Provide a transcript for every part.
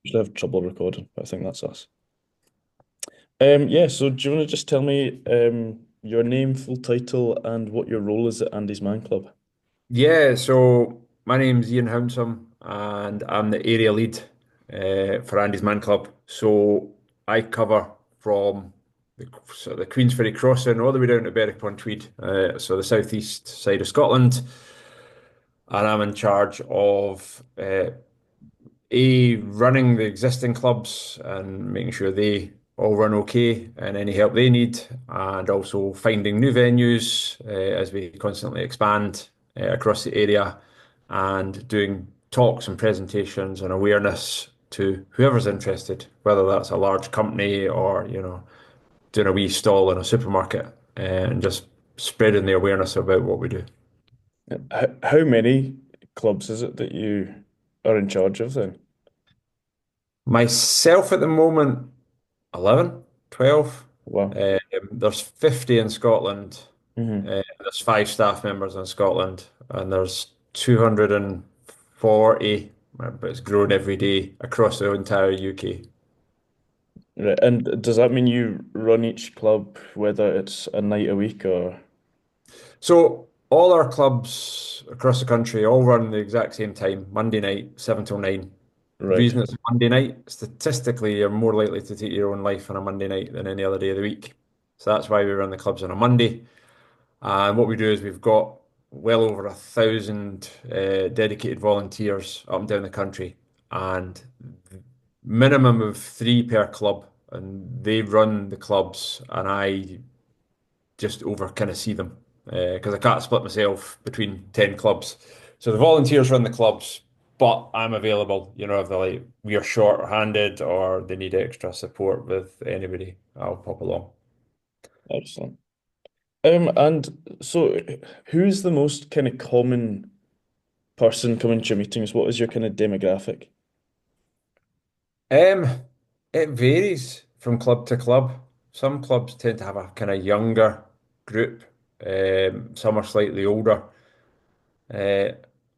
Usually have trouble recording, but I think that's us. Yeah, so do you want to just tell me your name, full title, and what your role is at Andy's Man Club? Yeah, so my name's Ian Hounsome and I'm the area lead for Andy's Man Club. So I cover from the Queensferry crossing all the way down to Berwick upon Tweed, so the southeast side of Scotland. And I'm in charge of running the existing clubs and making sure they all run okay and any help they need, and also finding new venues as we constantly expand across the area and doing talks and presentations and awareness to whoever's interested, whether that's a large company or, doing a wee stall in a supermarket and just spreading the awareness about what we do. How many clubs is it that you are in charge of then? Myself at the moment, 11, 12. Wow. There's 50 in Scotland. Hmm. There's five staff members in Scotland, and there's 240, but it's grown every day across the entire UK. Right. And does that mean you run each club, whether it's a night a week or So all our clubs across the country all run the exact same time, Monday night, 7 till 9. The right? reason it's a Monday night, statistically, you're more likely to take your own life on a Monday night than any other day of the week. So that's why we run the clubs on a Monday. And what we do is we've got well over 1,000 dedicated volunteers up and down the country, and minimum of three per club. And they run the clubs, and I just over kind of see them because I can't split myself between 10 clubs. So the volunteers run the clubs, but I'm available. If they're like we are short-handed or they need extra support with anybody, I'll pop along. Excellent. And so who's the most kind of common person coming to your meetings? What is your kind of demographic? Um, it varies from club to club. Some clubs tend to have a kind of younger group. Some are slightly older. Uh,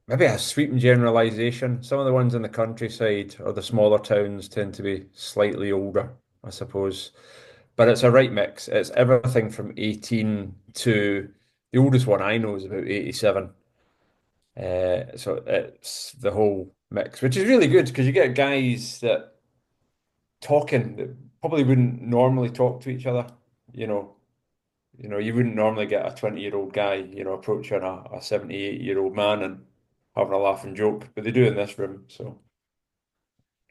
Maybe a sweeping generalization. Some of the ones in the countryside or the smaller towns tend to be slightly older, I suppose. But it's a right mix. It's everything from 18 to the oldest one I know is about 87. So it's the whole mix, which is really good because you get guys that talking that probably wouldn't normally talk to each other. You know, you wouldn't normally get a 20-year-old guy, approaching a 78-year-old man and having a laugh and joke, but they do in this room. So,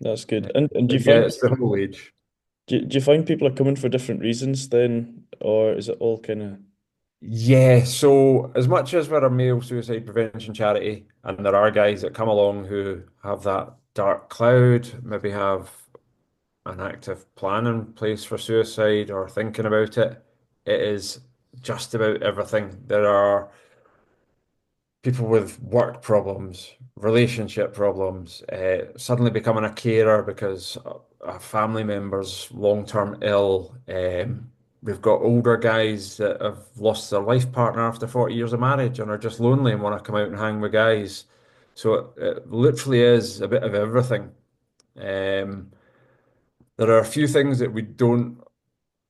That's good. And do you but yeah, find it's the whole age. do you find people are coming for different reasons then, or is it all kind of Yeah, so as much as we're a male suicide prevention charity, and there are guys that come along who have that dark cloud, maybe have an active plan in place for suicide or thinking about it, it is just about everything. There are people with work problems, relationship problems, suddenly becoming a carer because a family member's long-term ill. We've got older guys that have lost their life partner after 40 years of marriage and are just lonely and want to come out and hang with guys. So it literally is a bit of everything. Um, there are a few things that we don't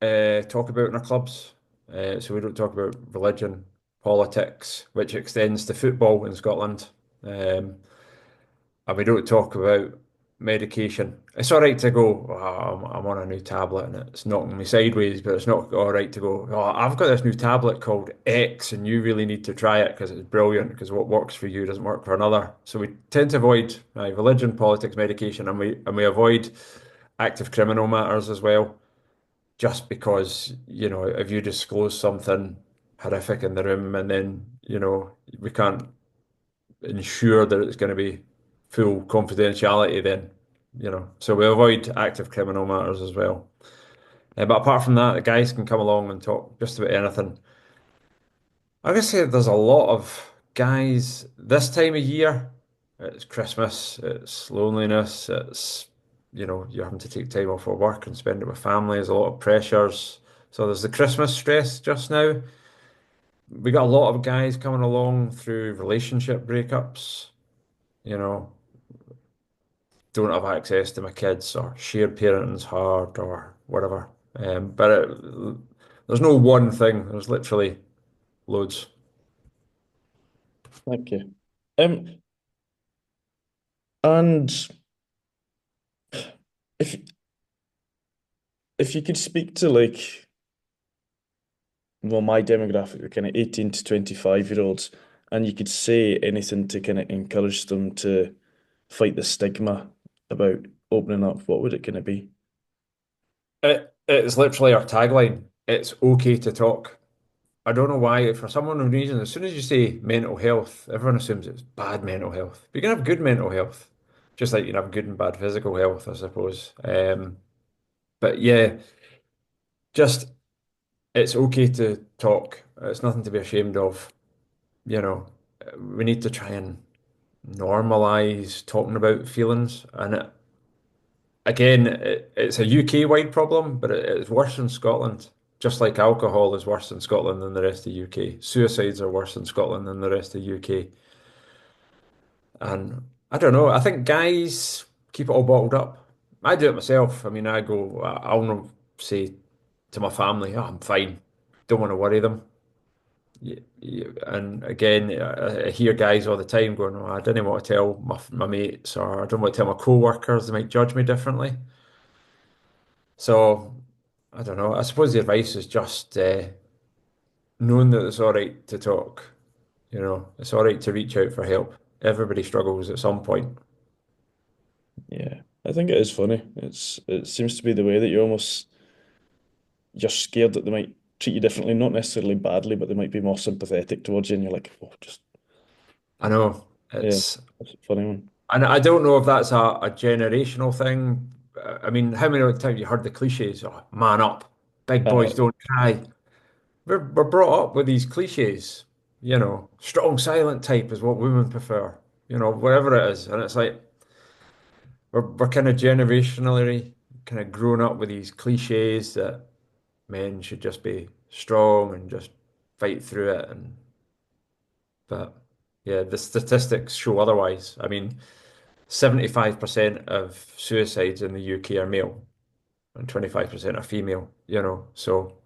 talk about in our clubs. So we don't talk about religion, politics, which extends to football in Scotland. Um, and we don't talk about medication. It's all right to go, oh, I'm on a new tablet and it's knocking me sideways, but it's not all right to go, oh, I've got this new tablet called X and you really need to try it because it's brilliant because what works for you doesn't work for another. So we tend to avoid religion, politics, medication, and we avoid active criminal matters as well just because, if you disclose something horrific in the room and then, we can't ensure that it's going to be full confidentiality, then, so we avoid active criminal matters as well. But apart from that, the guys can come along and talk just about anything. I would say there's a lot of guys this time of year. It's Christmas, it's loneliness, it's, you're having to take time off of work and spend it with family. There's a lot of pressures. So there's the Christmas stress just now. We got a lot of guys coming along through relationship breakups, you know. don't have access to my kids or shared parenting's hard or whatever. But there's no one thing. There's literally loads. Thank you. Um, and if if you could speak to like, well, my demographic, the kind of 18 to 25-year-olds, and you could say anything to kind of encourage them to fight the stigma about opening up, what would it kind of be? It's literally our tagline. It's okay to talk. I don't know why, for some unknown reason, as soon as you say mental health, everyone assumes it's bad mental health. But you can have good mental health, just like you can have good and bad physical health, I suppose. But yeah, just it's okay to talk. It's nothing to be ashamed of. You know, we need to try and normalize talking about feelings. And again, it's a UK-wide problem, but it's worse in Scotland. Just like alcohol is worse in Scotland than the rest of the UK. Suicides are worse in Scotland than the rest of the UK. And I don't know. I think guys keep it all bottled up. I do it myself. I mean, I'll not say to my family, "Oh, I'm fine." Don't want to worry them. And again, I hear guys all the time going, "Oh, I didn't want to tell my mates, or I don't want to tell my co-workers. They might judge me differently." So I don't know. I suppose the advice is just knowing that it's all right to talk. It's all right to reach out for help. Everybody struggles at some point. Yeah, I think it is funny. It seems to be the way that you're scared that they might treat you differently, not necessarily badly, but they might be more sympathetic towards you, and you're like, oh, just I know yeah, it's, that's a funny one. and I don't know if that's a generational thing. I mean, how many times you heard the cliches? Oh, man up, big boys Uh, don't cry. We're brought up with these cliches, strong silent type is what women prefer, whatever it is. And it's like we're kind of generationally kind of grown up with these cliches that men should just be strong and just fight through it. But yeah, the statistics show otherwise. I mean, 75% of suicides in the UK are male and 25% are female, so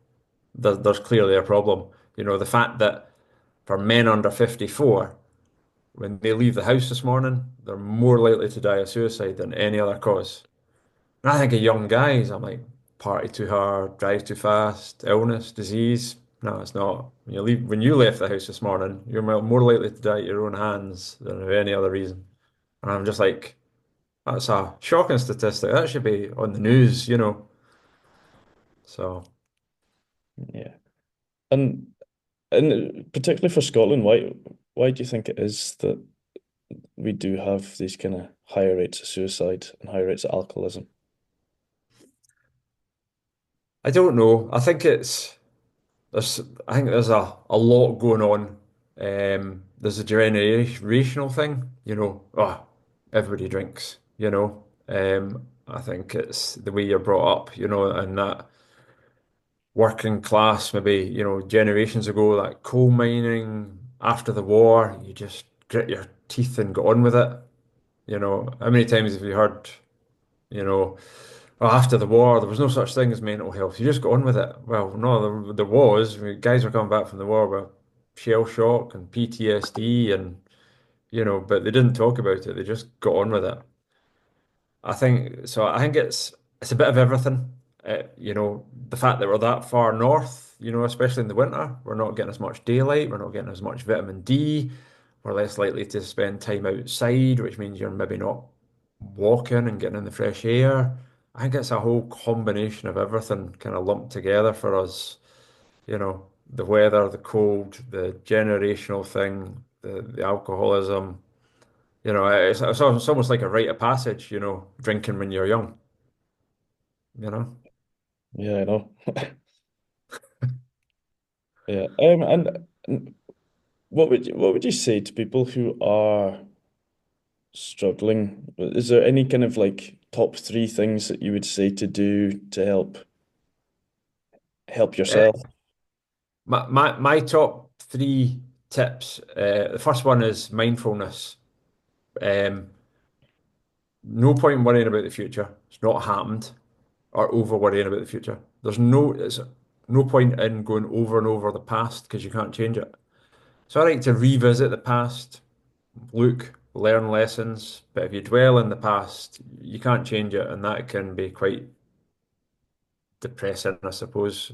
there's clearly a problem. The fact that for men under 54, when they leave the house this morning, they're more likely to die of suicide than any other cause. And I think of young guys, I'm like, party too hard, drive too fast, illness, disease. No, it's not. When you left the house this morning, you're more likely to die at your own hands than of any other reason. And I'm just like, that's a shocking statistic. That should be on the news. So yeah, and particularly for Scotland, why do you think it is that we do have these kind of higher rates of suicide and higher rates of alcoholism? I don't know. There's I think there's a lot going on. There's a generational thing, everybody drinks. I think it's the way you're brought up, and that working class, maybe, generations ago, like coal mining after the war, you just grit your teeth and get on with it. How many times have you heard, you know, "Oh, after the war, there was no such thing as mental health. You just got on with it." Well, no, there was. I mean, guys were coming back from the war with shell shock and PTSD but they didn't talk about it. They just got on with it. I think so. I think it's a bit of everything. The fact that we're that far north, especially in the winter, we're not getting as much daylight, we're not getting as much vitamin D, we're less likely to spend time outside, which means you're maybe not walking and getting in the fresh air. I think it's a whole combination of everything kind of lumped together for us. The weather, the cold, the generational thing, the alcoholism. It's almost like a rite of passage, drinking when you're young, you know? Yeah, I know. Yeah. And what would you say to people who are struggling? Is there any kind of like top three things that you would say to do to help Uh, yourself? my top three tips. The first one is mindfulness. Um, No point in worrying about the future. It's not happened or over worrying about the future. It's no point in going over and over the past because you can't change it. It's all right to revisit the past, look, learn lessons, but if you dwell in the past, you can't change it, and that can be quite depressing, I suppose.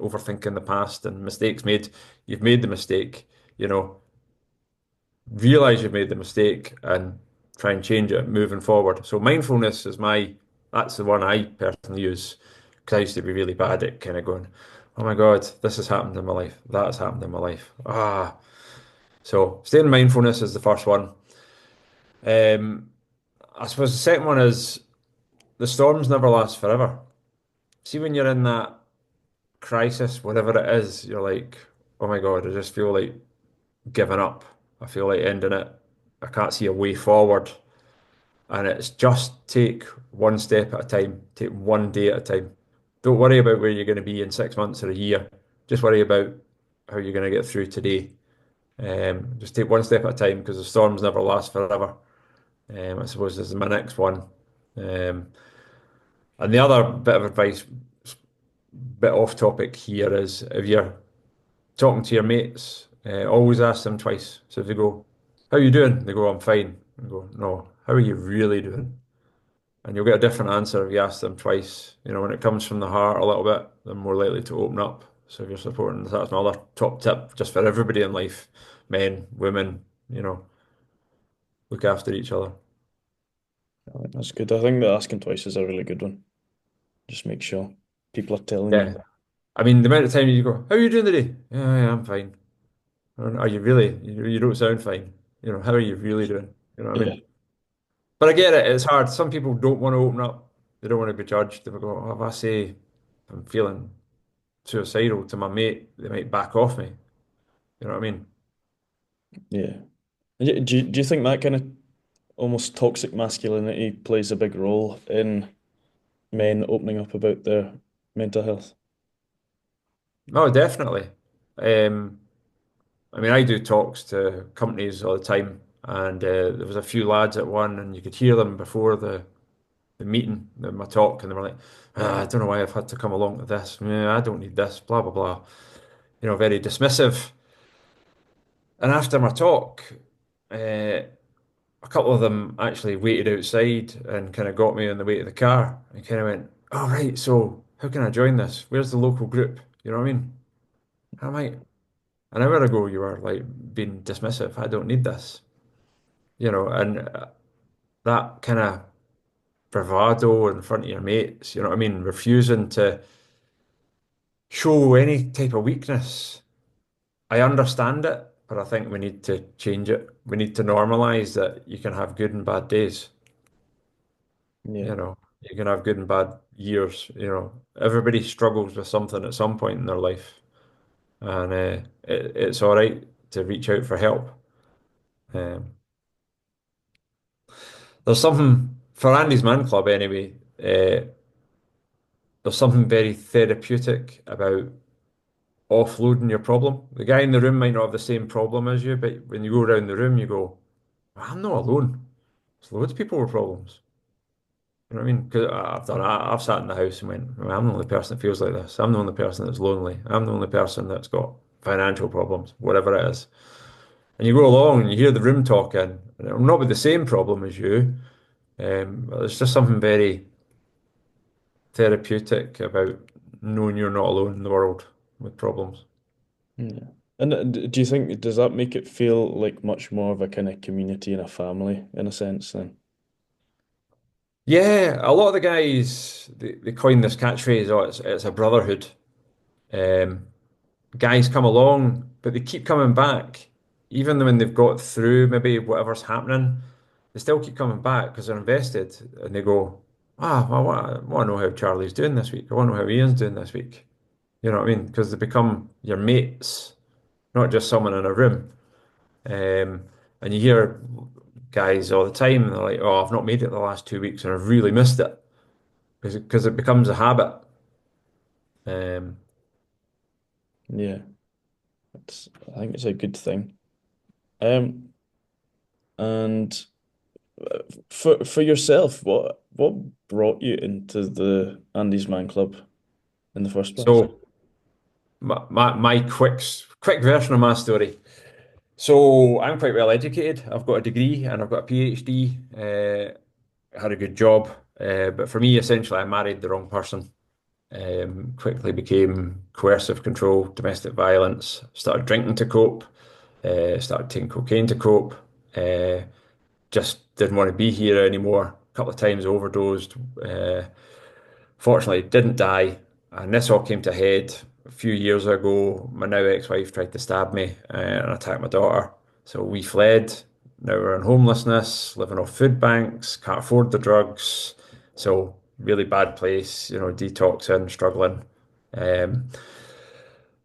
Overthinking the past and mistakes made. You've made the mistake, you know, realize you've made the mistake and try and change it moving forward. So mindfulness is that's the one I personally use because I used to be really bad at kind of going, oh my God, this has happened in my life. That's happened in my life. So staying in mindfulness is the first one. Um, I suppose the second one is the storms never last forever. See, when you're in that crisis, whatever it is, you're like, oh my God, I just feel like giving up. I feel like ending it. I can't see a way forward. And it's just take one step at a time, take one day at a time. Don't worry about where you're going to be in 6 months or a year. Just worry about how you're going to get through today. Just take one step at a time because the storms never last forever. I suppose this is my next one. Um, and the other bit of advice, bit off topic here, is if you're talking to your mates, always ask them twice. So if they go, "How are you doing?" They go, "I'm fine." You go, "No, how are you really doing?" And you'll get a different answer if you ask them twice. When it comes from the heart a little bit, they're more likely to open up. So if you're supporting, that's another top tip just for everybody in life, men, women, look after each other. I think that's good. I think that asking twice is a really good one. Just make sure people are telling Yeah. you. I mean, the amount of time you go, "How are you doing today?" "Yeah, yeah, I'm fine." Are you really? You don't sound fine. How are you really doing? You know what I Yeah, mean? But I get it. It's hard. Some people don't want to open up. They don't want to be judged. They will go, "Oh, if I say I'm feeling suicidal to my mate, they might back off me." You know what I mean? yeah. Do you think that kind of almost toxic masculinity plays a big role in men opening up about their mental health? Oh, definitely. Um, I mean, I do talks to companies all the time, and there was a few lads at one, and you could hear them before the meeting, my talk, and they were like, I don't know why I've had to come along to this. Yeah, I don't need this, blah, blah, blah. Very dismissive. And after my talk, a couple of them actually waited outside and kind of got me on the way to the car and kind of went, "Oh, right, so how can I join this? Where's the local group?" You know what I mean? And I'm like, an hour ago you were like being dismissive. I don't need this. And that kind of bravado in front of your mates, you know what I mean? Refusing to show any type of weakness. I understand it, but I think we need to change it. We need to normalize that you can have good and bad days. Yeah, You can have good and bad years. Everybody struggles with something at some point in their life, and it's all right to reach out for help. Um, there's something for Andy's Man Club anyway. There's something very therapeutic about offloading your problem. The guy in the room might not have the same problem as you, but when you go around the room, you go, "I'm not alone. There's loads of people with problems." You know what I mean? Because I've sat in the house and went, "Well, I'm the only person that feels like this. I'm the only person that's lonely. I'm the only person that's got financial problems, whatever it is." And you go along and you hear the room talking, and it'll not be the same problem as you. But there's just something very therapeutic about knowing you're not alone in the world with problems. yeah. And do you think does that make it feel like much more of a kind of community and a family in a sense then? Yeah, a lot of the guys they coin this catchphrase, "Oh, it's a brotherhood." Um, Guys come along, but they keep coming back, even when they've got through maybe whatever's happening. They still keep coming back because they're invested, and they go, I want to know how Charlie's doing this week. I want to know how Ian's doing this week." You know what I mean? Because they become your mates, not just someone in a room. And you hear guys all the time, and they're like, "Oh, I've not made it the last 2 weeks, and I've really missed it," because it becomes a habit. Um, Yeah, I think it's a good thing. Um, and For yourself, what brought you into the Andy's Man Club in the first place? So my quick version of my story. So I'm quite well educated. I've got a degree and I've got a PhD. Had a good job, but for me, essentially, I married the wrong person. Quickly became coercive control, domestic violence. Started drinking to cope. Started taking cocaine to cope. Uh, just didn't want to be here anymore. A couple of times overdosed. Fortunately, didn't die. And this all came to a head a few years ago. My now ex-wife tried to stab me and attack my daughter. So we fled. Now we're in homelessness, living off food banks, can't afford the drugs. So really bad place, detoxing, struggling. Um,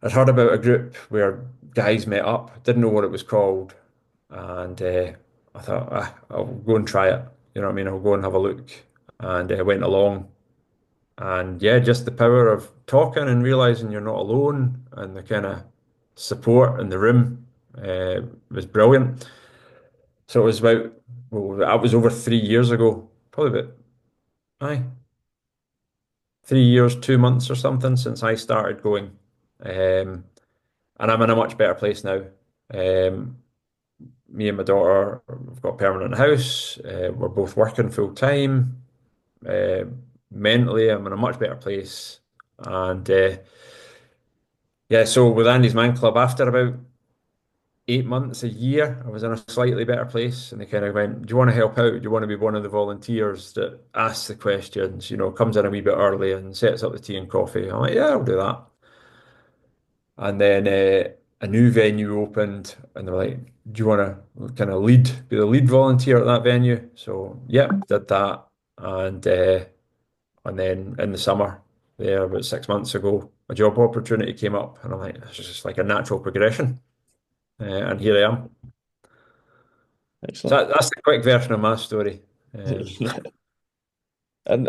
I'd heard about a group where guys met up, didn't know what it was called, and I thought, I'll go and try it. You know what I mean? I'll go and have a look. And I went along, and yeah, just the power of talking and realizing you're not alone, and the kind of support in the room was brilliant. So it was about, well, that was over 3 years ago, probably about, aye, 3 years, 2 months or something since I started going. Um, and I'm in a much better place now. Um, Me and my daughter, we've got a permanent house. We're both working full time. Uh, Mentally, I'm in a much better place. And yeah, so with Andy's Man Club, after about 8 months, a year, I was in a slightly better place. And they kind of went, do you want to help out? Do you want to be one of the volunteers that asks the questions, comes in a wee bit early and sets up the tea and coffee? I'm like, yeah, I'll do that. And then a new venue opened, and they were like, "Do you want to kind of be the lead volunteer at that venue?" So, yeah, did that, and then in the summer, there about 6 months ago, a job opportunity came up, and I'm like, "This is just like a natural progression," and here I am. So Excellent. that's the quick version of my story. Um, Yeah. And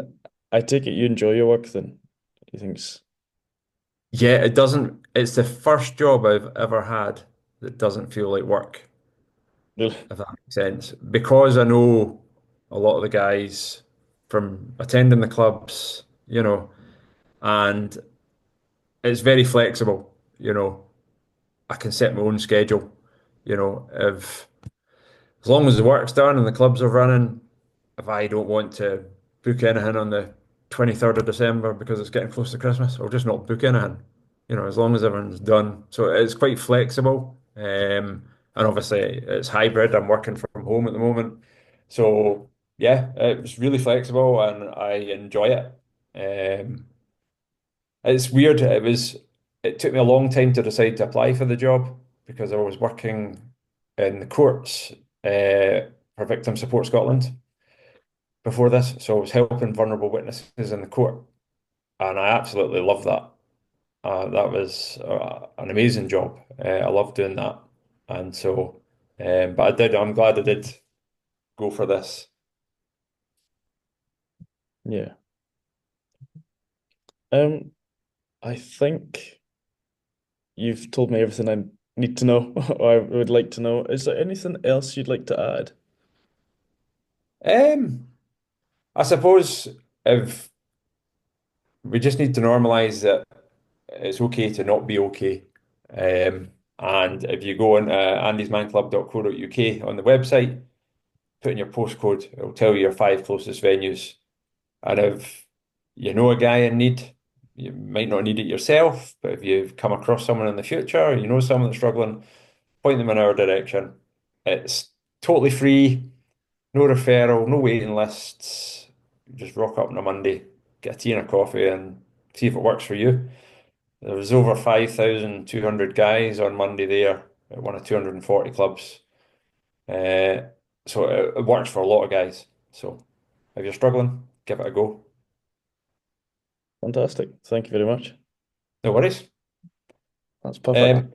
I take it you enjoy your work then. You think's yeah, it doesn't. It's the first job I've ever had that doesn't feel like work. really If that makes sense. Because I know a lot of the guys from attending the clubs, and it's very flexible, I can set my own schedule, if as long as the work's done and the clubs are running, if I don't want to book anything on the 23rd of December because it's getting close to Christmas, I'll just not book anything, as long as everyone's done. So it's quite flexible. And obviously it's hybrid. I'm working from home at the moment. So yeah, it's really flexible and I enjoy it. It's weird. It took me a long time to decide to apply for the job because I was working in the courts for Victim Support Scotland before this. So I was helping vulnerable witnesses in the court, and I absolutely love that. That was an amazing job. I loved doing that, and so, but I did. I'm glad I did go for this. yeah. Um, I think you've told me everything I need to know or I would like to know. Is there anything else you'd like to add? Um, I suppose if we just need to normalize that it's okay to not be okay. And if you go on andysmanclub.co.uk on the website, put in your postcode, it'll tell you your five closest venues. And if you know a guy in need, you might not need it yourself, but if you've come across someone in the future, or you know someone that's struggling, point them in our direction. It's totally free, no referral, no waiting lists. Just rock up on a Monday, get a tea and a coffee, and see if it works for you. There was over 5,200 guys on Monday there at one of 240 clubs. Uh, so it works for a lot of guys. So if you're struggling, give it a go. Fantastic. Thank you very much. No worries. That's perfect. Um,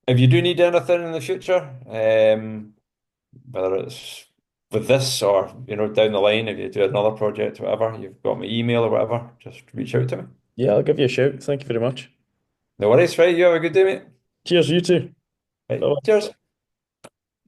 if you do need anything in the future, whether it's with this or down the line, if you do another project or whatever, you've got my email or whatever, just reach out to me. Yeah, I'll give you a shout. Thank you very much. No worries, right? You have a good day, mate. Cheers, you too. Right. Bye. Cheers.